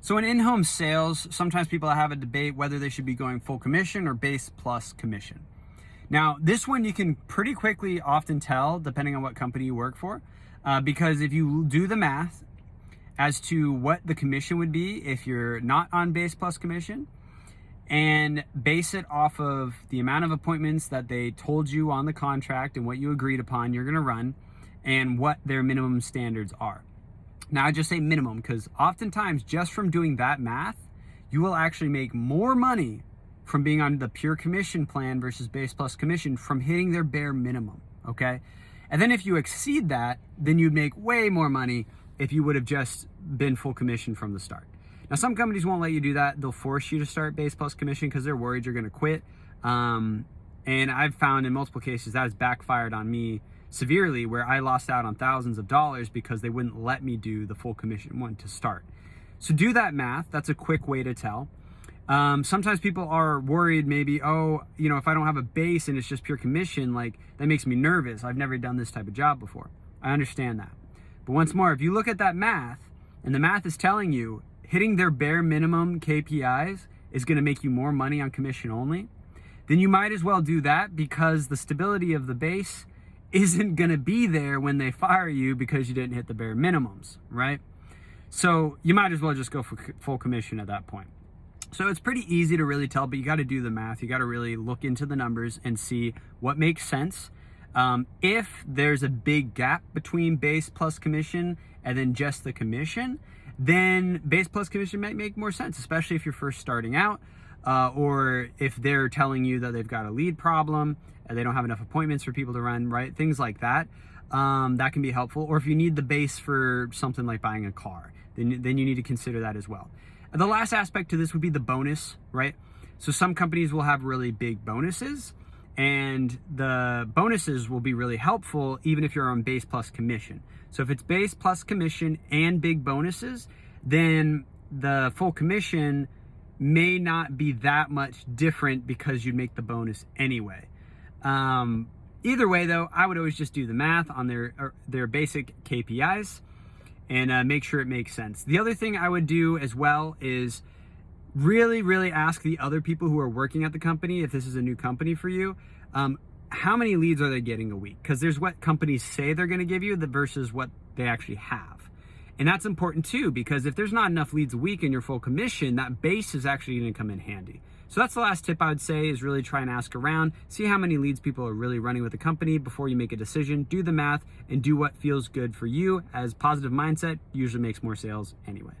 So in in-home sales, sometimes people have a debate whether they should be going full commission or base plus commission. Now, this one you can pretty quickly often tell depending on what company you work for, because if you do the math as to what the commission would be if you're not on base plus commission and base it off of the amount of appointments that they told you on the contract and what you agreed upon you're going to run and what their minimum standards are. Now, I just say minimum because oftentimes just from doing that math, you will actually make more money from being on the pure commission plan versus base plus commission from hitting their bare minimum, okay? And then if you exceed that, then you'd make way more money if you would have just been full commission from the start. Now, some companies won't let you do that. They'll force you to start base plus commission because they're worried you're gonna quit. And I've found in multiple cases that has backfired on me severely, where I lost out on thousands of dollars because they wouldn't let me do the full commission one to start. So do that math. That's a quick way to tell. Sometimes people are worried maybe, if I don't have a base and it's just pure commission, like that makes me nervous. I've never done this type of job before. I understand that. But once more, if you look at that math and the math is telling you hitting their bare minimum KPIs is going to make you more money on commission only, then you might as well do that because the stability of the base isn't going to be there when they fire you because you didn't hit the bare minimums, right? So you might as well just go for full commission at that point. So it's pretty easy to really tell, but you got to do the math. You got to really look into the numbers and see what makes sense. If there's a big gap between base plus commission and then just the commission, then base plus commission might make more sense, especially if you're first starting out, or if they're telling you that they've got a lead problem and they don't have enough appointments for people to run, right? Things like that. That can be helpful. Or if you need the base for something like buying a car, then you need to consider that as well. And the last aspect to this would be the bonus, right? So some companies will have really big bonuses, and the bonuses will be really helpful even if you're on base plus commission. So if it's base plus commission and big bonuses, then the full commission may not be that much different because you'd make the bonus anyway. Either way though, I would always just do the math on their basic KPIs and make sure it makes sense. The other thing I would do as well is really ask the other people who are working at the company, if this is a new company for you, how many leads are they getting a week? Because there's what companies say they're going to give you versus what they actually have. And that's important too, because if there's not enough leads a week in your full commission, that base is actually going to come in handy. So that's the last tip I would say, is really try and ask around, see how many leads people are really running with the company before you make a decision. Do the math and do what feels good for you, as positive mindset usually makes more sales anyway.